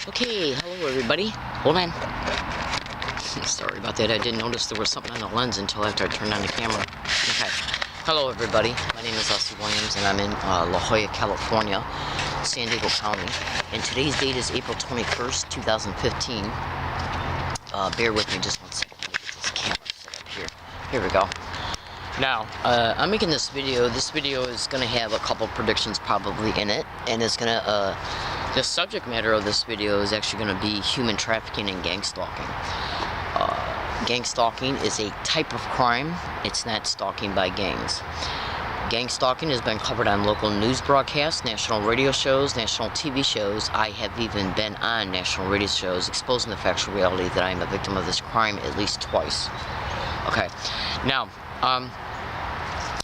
Okay, hello everybody. Hold on. Sorry about that. I didn't notice there was something on the lens until after I turned on the camera. Okay. Hello everybody. My name is Leslie Williams and I'm in La Jolla, California, San Diego County. And today's date is April 21st, 2015. Bear with me just one second. Let me get this camera set up here. Here we go. Now, I'm making this video. This video is going to have a couple predictions probably in it. And it's going to, the subject matter of this video is actually going to be human trafficking and gang stalking. Gang stalking is a type of crime. It's not stalking by gangs. Gang stalking has been covered on local news broadcasts, national radio shows, national TV shows. I have even been on national radio shows exposing the factual reality that I am a victim of this crime at least twice. Okay, now,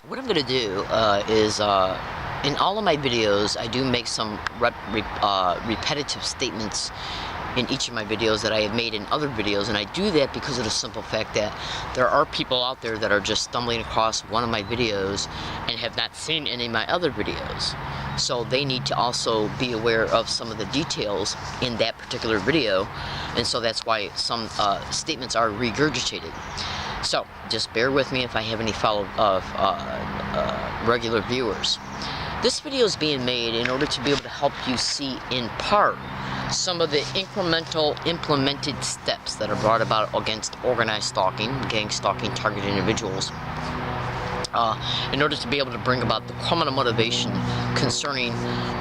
what I'm going to do is, in all of my videos, I do make some repetitive statements in each of my videos that I have made in other videos, and I do that because of the simple fact that there are people out there that are just stumbling across one of my videos and have not seen any of my other videos. So they need to also be aware of some of the details in that particular video, and so that's why some statements are regurgitated. So, just bear with me if I have any regular viewers. This video is being made in order to be able to help you see, in part, some of the incremental implemented steps that are brought about against organized stalking, gang stalking, targeted individuals, in order to be able to bring about the criminal motivation concerning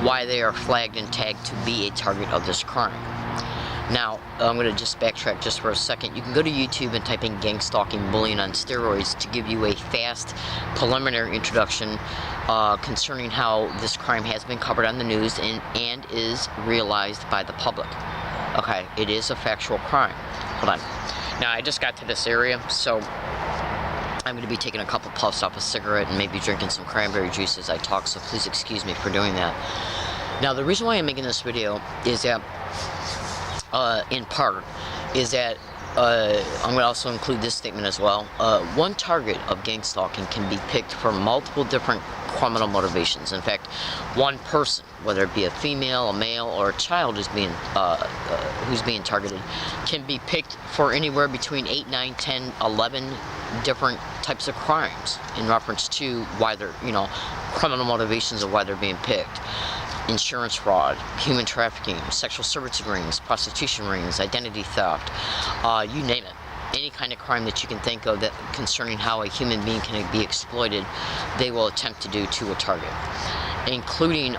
why they are flagged and tagged to be a target of this crime. Now, I'm going to just backtrack just for a second. You can go to YouTube and type in gang stalking bullying on steroids to give you a fast preliminary introduction concerning how this crime has been covered on the news and is realized by the public. Okay, it is a factual crime. Hold on. Now, I just got to this area, so I'm going to be taking a couple puffs off a cigarette and maybe drinking some cranberry juice as I talk, so please excuse me for doing that. Now, the reason why I'm making this video is that in part, is that I'm going to also include this statement as well. One target of gang stalking can be picked for multiple different criminal motivations. In fact, one person, whether it be a female, a male, or a child who's being targeted, can be picked for anywhere between 8, 9, 10, 11 different types of crimes in reference to why they're, criminal motivations of why they're being picked. Insurance fraud, human trafficking, sexual servitude rings, prostitution rings, identity theft, you name it. Any kind of crime that you can think of that concerning how a human being can be exploited, they will attempt to do to a target, including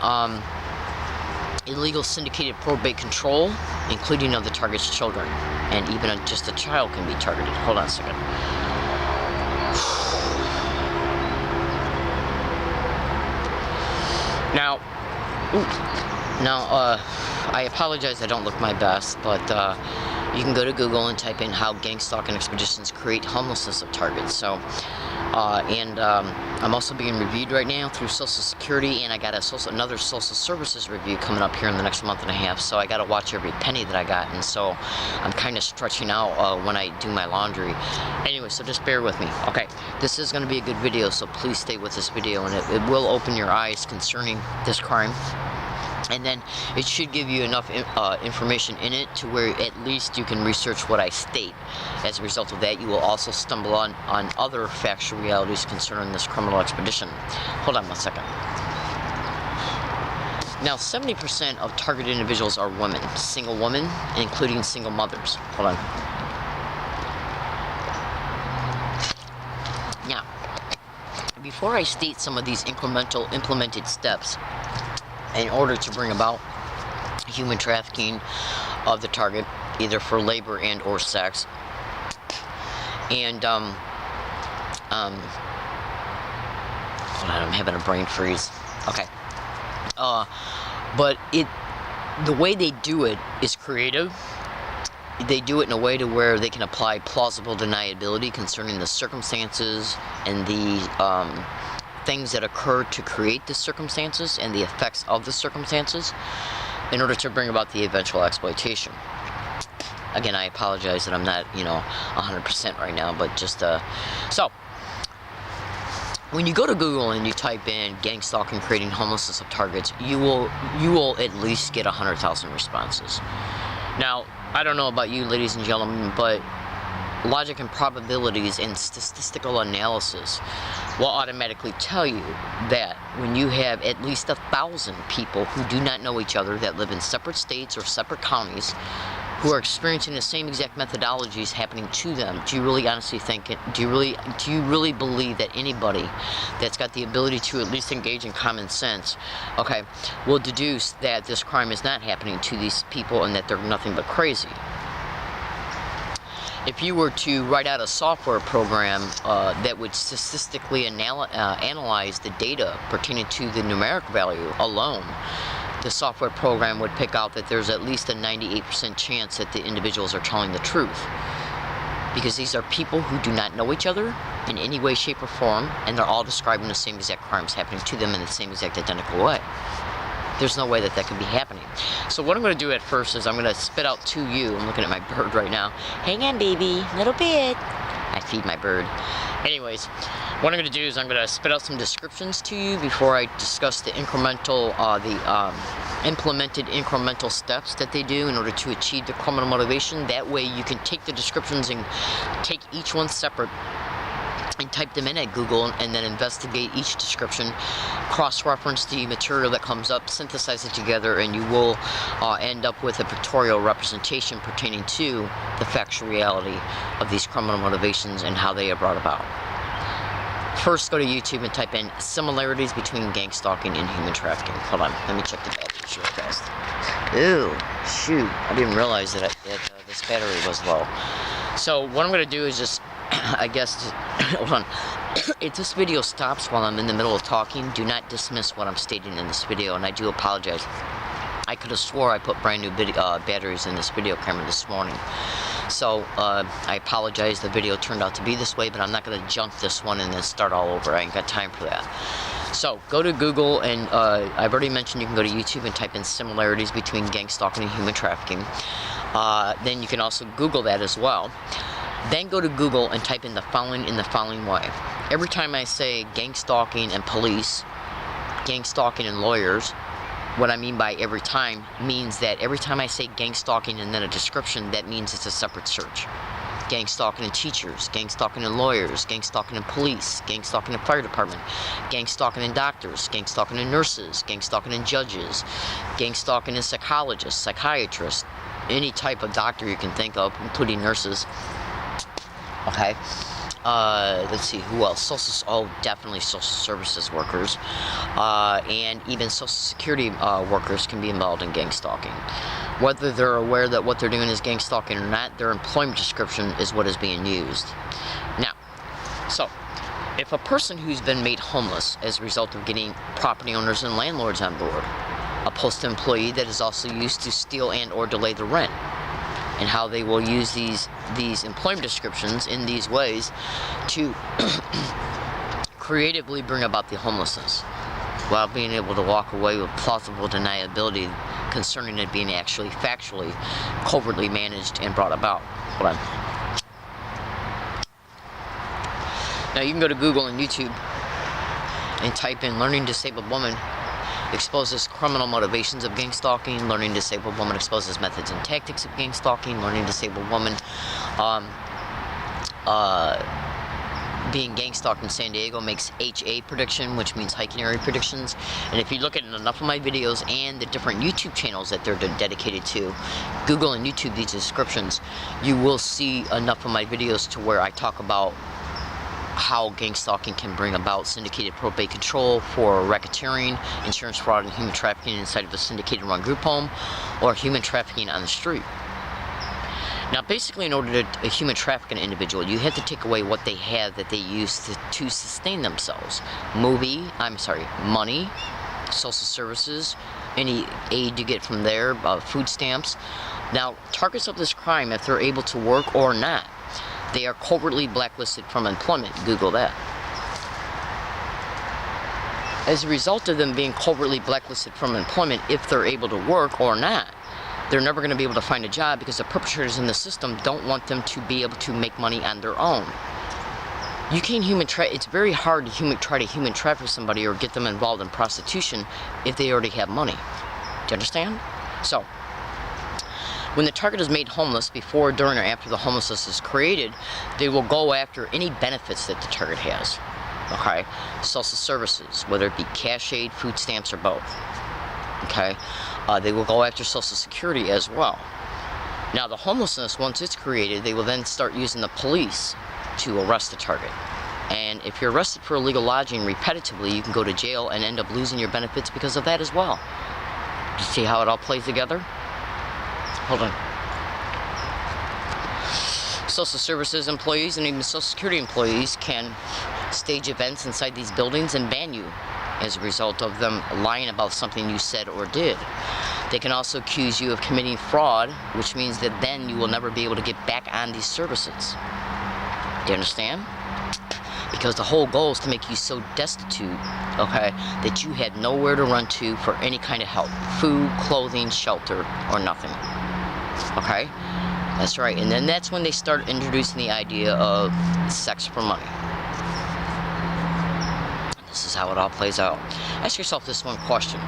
illegal syndicated probate control, including of the target's children, and even just a child can be targeted. Hold on a second. Now, I apologize I don't look my best, but you can go to Google and type in how gang stalking expeditions create homelessness of targets. So, I'm also being reviewed right now through Social Security, and I got another social services review coming up here in the next month and a half, so I got to watch every penny that I got, and so I'm kind of stretching out when I do my laundry. Anyway, so just bear with me. Okay, this is going to be a good video, so please stay with this video, and it will open your eyes concerning this crime. And then it should give you enough information in it to where at least you can research what I state. As a result of that, you will also stumble on other factual realities concerning this criminal expedition. Hold on one second. Now, 70% of targeted individuals are women, single women, including single mothers. Hold on. Now, before I state some of these incremental implemented steps in order to bring about human trafficking of the target, either for labor and or sex, and hold on, I'm having a brain freeze. Okay, but the way they do it is creative. They do it in a way to where they can apply plausible deniability concerning the circumstances and the things that occur to create the circumstances and the effects of the circumstances in order to bring about the eventual exploitation. Again, I apologize that I'm not, 100% right now, but just, so, when you go to Google and you type in gang stalking creating homelessness of targets, you will at least get 100,000 responses. Now, I don't know about you, ladies and gentlemen, but logic and probabilities and statistical analysis will automatically tell you that when you have at least 1,000 people who do not know each other, that live in separate states or separate counties, who are experiencing the same exact methodologies happening to them, do you really honestly think it? Do you really believe that anybody that's got the ability to at least engage in common sense, okay, will deduce that this crime is not happening to these people and that they're nothing but crazy? If you were to write out a software program that would statistically analyze the data pertaining to the numeric value alone, the software program would pick out that there's at least a 98% chance that the individuals are telling the truth. Because these are people who do not know each other in any way, shape, or form, and they're all describing the same exact crimes happening to them in the same exact identical way. There's no way that that could be happening. So what I'm going to do at first is I'm going to spit out to you. I'm looking at my bird right now. Hang on, baby. Little bit. I feed my bird. Anyways, what I'm going to do is I'm going to spit out some descriptions to you before I discuss the incremental, implemented incremental steps that they do in order to achieve the criminal motivation. That way you can take the descriptions and take each one separate and type them in at Google and then investigate each description, cross-reference the material that comes up, synthesize it together, and you will end up with a pictorial representation pertaining to the factual reality of these criminal motivations and how they are brought about. First, go to YouTube and type in similarities between gang stalking and human trafficking. Hold on, let me check the battery real fast. Ooh, shoot, I didn't realize that this battery was low. So what I'm going to do is just, I guess, hold on. If this video stops while I'm in the middle of talking, do not dismiss what I'm stating in this video, and I do apologize. I could have swore I put brand new batteries in this video camera this morning. So, I apologize, the video turned out to be this way, but I'm not going to junk this one and then start all over. I ain't got time for that. So, go to Google, and I've already mentioned you can go to YouTube and type in similarities between gang stalking and human trafficking. Then you can also Google that as well. Then go to Google and type in the following way. Every time I say gang stalking and police, gang stalking and lawyers, what I mean by every time means that every time I say gang stalking and then a description, that means it's a separate search. Gang stalking and teachers, gang stalking and lawyers, gang stalking and police, gang stalking and fire department, gang stalking and doctors, gang stalking and nurses, gang stalking and judges, gang stalking and psychologists, psychiatrists, any type of doctor you can think of, including nurses. Okay, let's see, who else? Definitely social services workers, and even social security workers can be involved in gang stalking. Whether they're aware that what they're doing is gang stalking or not, their employment description is what is being used. Now, so, if a person who's been made homeless as a result of getting property owners and landlords on board, a postal employee that is also used to steal and or delay the rent, and how they will use these employment descriptions in these ways to creatively bring about the homelessness while being able to walk away with plausible deniability concerning it being actually factually, covertly managed and brought about. Hold on. Now you can go to Google and YouTube and type in learning disabled woman exposes criminal motivations of gang stalking, learning disabled woman exposes methods and tactics of gang stalking, learning disabled woman being gang stalked in San Diego makes HA prediction, which means hiking area predictions. And if you look at enough of my videos and the different YouTube channels that they're dedicated to, Google and YouTube these descriptions, you will see enough of my videos to where I talk about how gang stalking can bring about syndicated probate control for racketeering, insurance fraud, and human trafficking inside of a syndicated run group home, or human trafficking on the street. Now, basically, in order to human traffic an individual, you have to take away what they have that they use to sustain themselves. Money, social services, any aid you get from there, food stamps. Now, targets of this crime, if they're able to work or not, they are covertly blacklisted from employment. Google that. As a result of them being covertly blacklisted from employment, if they're able to work or not, they're never going to be able to find a job because the perpetrators in the system don't want them to be able to make money on their own. You can't it's very hard to try to human traffic somebody or get them involved in prostitution if they already have money. Do you understand? So, When the target is made homeless, before, during, or after the homelessness is created, they will go after any benefits that the target has. Okay? Social services, whether it be cash aid, food stamps, or both. Okay? They will go after Social Security as well. Now, the homelessness, once it's created, they will then start using the police to arrest the target. And if you're arrested for illegal lodging repetitively, you can go to jail and end up losing your benefits because of that as well. You see how it all plays together? Hold on. Social services employees and even Social Security employees can stage events inside these buildings and ban you as a result of them lying about something you said or did. They can also accuse you of committing fraud, which means that then you will never be able to get back on these services. Do you understand? Because the whole goal is to make you so destitute, okay, that you had nowhere to run to for any kind of help. Food, clothing, shelter, or nothing. Okay? That's right. And then that's when they start introducing the idea of sex for money. This is how it all plays out. Ask yourself this one question.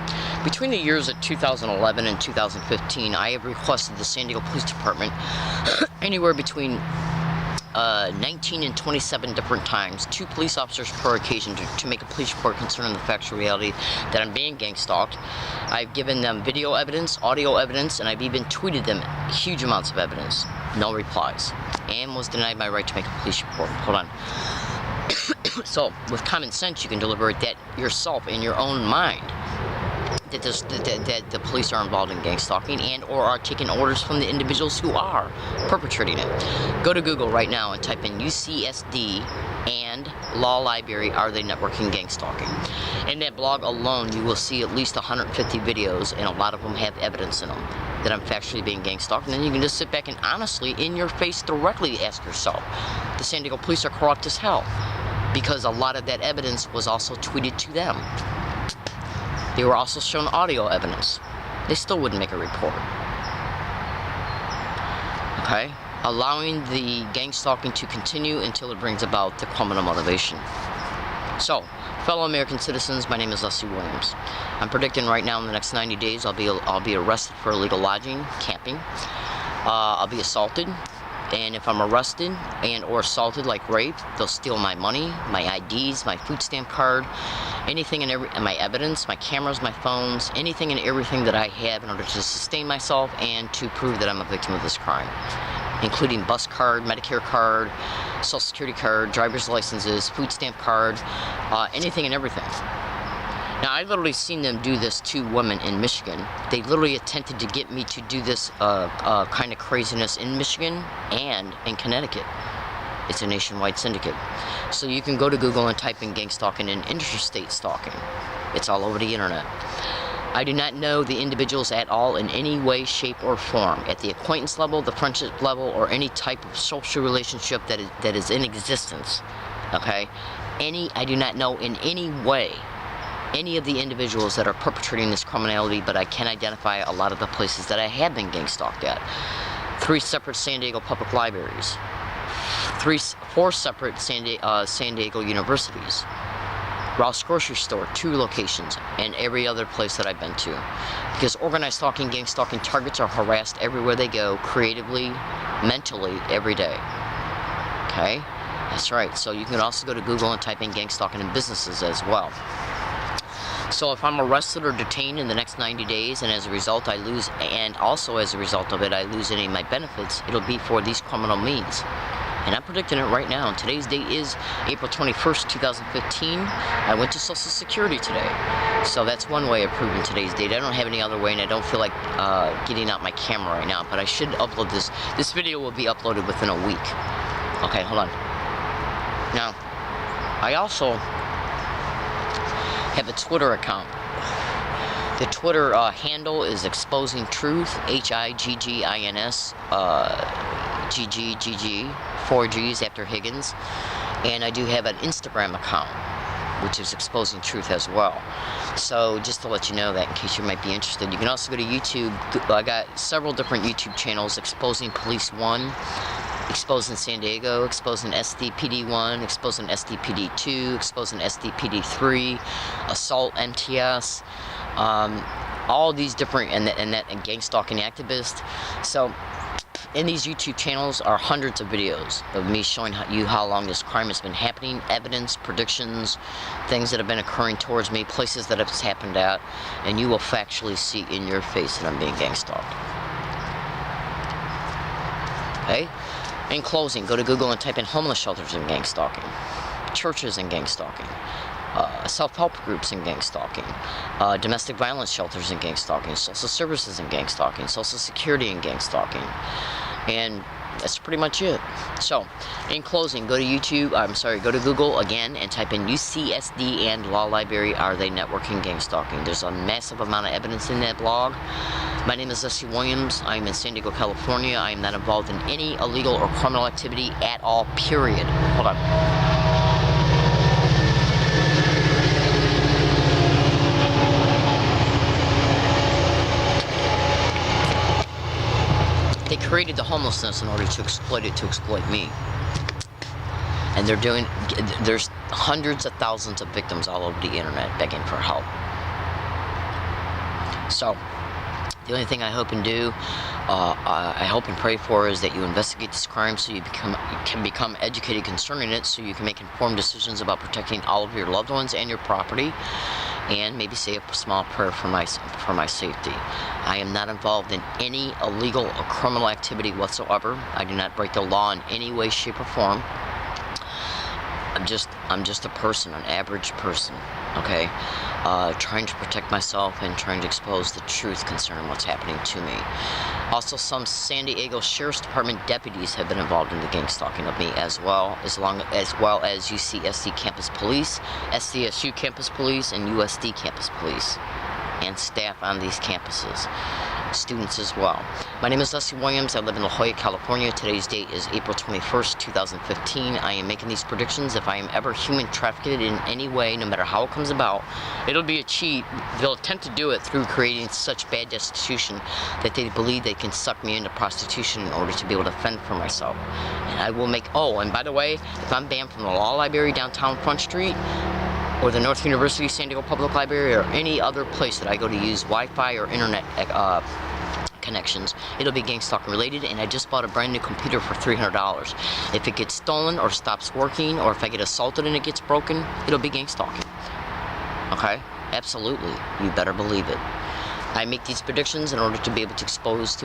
Between the years of 2011 and 2015, I have requested the San Diego Police Department anywhere between 19 and 27 different times, 2 police officers per occasion to make a police report concerning the factual reality that I'm being gang stalked. I've given them video evidence, audio evidence, and I've even tweeted them huge amounts of evidence. No replies. And was denied my right to make a police report. Hold on. So, with common sense, you can deliberate that yourself in your own mind. That the police are involved in gang stalking and or are taking orders from the individuals who are perpetrating it. Go to Google right now and type in UCSD and Law Library, are they networking gang stalking? In that blog alone, you will see at least 150 videos, and a lot of them have evidence in them that I'm factually being gang stalked. And then you can just sit back and honestly, in your face, directly ask yourself, the San Diego police are corrupt as hell, because a lot of that evidence was also tweeted to them. They were also shown audio evidence. They still wouldn't make a report. Okay? Allowing the gang stalking to continue until it brings about the criminal motivation. So, fellow American citizens, my name is Leslie Williams. I'm predicting right now in the next 90 days I'll be arrested for illegal lodging, camping. I'll be assaulted. And if I'm arrested and or assaulted like rape, they'll steal my money, my IDs, my food stamp card, anything and my evidence, my cameras, my phones, anything and everything that I have in order to sustain myself and to prove that I'm a victim of this crime, including bus card, Medicare card, Social Security card, driver's licenses, food stamp card, anything and everything. Now, I've literally seen them do this to women in Michigan. They literally attempted to get me to do this kind of craziness in Michigan and in Connecticut. It's a nationwide syndicate. So you can go to Google and type in gang stalking and interstate stalking. It's all over the internet. I do not know the individuals at all in any way, shape, or form. At the acquaintance level, the friendship level, or any type of social relationship that is in existence. Okay? I do not know in any way any of the individuals that are perpetrating this criminality, but I can identify a lot of the places that I have been gang stalked at. 3 separate San Diego public libraries, 4 separate San Diego universities, Ross Grocery Store, 2 locations, and every other place that I've been to. Because organized stalking, gang stalking targets are harassed everywhere they go, creatively, mentally, every day. Okay? That's right. So you can also go to Google and type in gang stalking in businesses as well. So if I'm arrested or detained in the next 90 days, and as a result I lose, and also as a result of it I lose any of my benefits, it'll be for these criminal means. And I'm predicting it right now. And today's date is April 21st, 2015. I went to Social Security today. So that's one way of proving today's date. I don't have any other way, and I don't feel like getting out my camera right now, but I should upload this. This video will be uploaded within a week. Okay, hold on. Now, I also have a Twitter account. The Twitter handle is Exposing Truth, HIGGINS, GGGG, 4 G's after Higgins. And I do have an Instagram account, which is Exposing Truth as well. So just to let you know that in case you might be interested. You can also go to YouTube. I got several different YouTube channels: Exposing Police 1, Exposing San Diego, Exposing SDPD 1, Exposing SDPD 2, Exposing SDPD 3, Assault MTS. all these different and gang stalking activists. So in these YouTube channels are hundreds of videos of me showing you how long this crime has been happening, evidence, predictions, things that have been occurring towards me, places that it's happened at, and you will factually see in your face that I'm being gang stalked. Okay? In closing, go to Google and type in homeless shelters and gang stalking, churches and gang stalking, self-help groups and gang stalking, domestic violence shelters and gang stalking, social services and gang stalking, social security and gang stalking, and that's pretty much it. So, in closing, go to Google again and type in UCSD and Law Library, are they networking gang stalking? There's a massive amount of evidence in that blog. My name is Leslie Williams. I'm in San Diego, California. I am not involved in any illegal or criminal activity at all, period. Hold on. They created the homelessness in order to exploit it, to exploit me. And there's hundreds of thousands of victims all over the internet begging for help. So, the only thing I hope and do, I hope and pray for, is that you investigate this crime so you can become educated concerning it, so you can make informed decisions about protecting all of your loved ones and your property, and maybe say a small prayer for my safety. I am not involved in any illegal or criminal activity whatsoever. I do not break the law in any way, shape, or form. I'm just a person, an average person, okay? Trying to protect myself and trying to expose the truth concerning what's happening to me. Also, some San Diego Sheriff's Department deputies have been involved in the gang stalking of me as well as UCSD Campus Police, SDSU Campus Police, and USD Campus Police, and staff on these campuses. Students as well. My name is Leslie Williams. I live in La Jolla, California. Today's date is April 21st, 2015. I am making these predictions. If I am ever human trafficked in any way, no matter how it comes about, it'll be a cheat. They'll attempt to do it through creating such bad destitution that they believe they can suck me into prostitution in order to be able to fend for myself. And I will make, and by the way, if I'm banned from the Law Library downtown Front Street, or the North University San Diego Public Library, or any other place that I go to use Wi-Fi or internet connections, it'll be gang stalking related. And I just bought a brand new computer for $300. If it gets stolen or stops working, or if I get assaulted and it gets broken, it'll be gang stalking. Okay? Absolutely. You better believe it. I make these predictions in order to be able to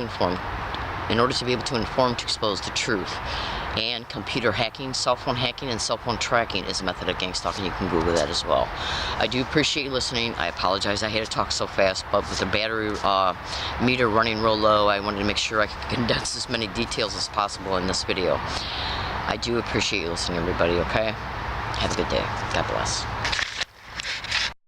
inform, to expose the truth. And computer hacking, cell phone hacking, and cell phone tracking is a method of gang stalking. You can Google that as well. I do appreciate you listening. I apologize I had to talk so fast, but with the battery meter running real low, I wanted to make sure I could condense as many details as possible in this video. I do appreciate you listening, everybody, okay? Have a good day. God bless.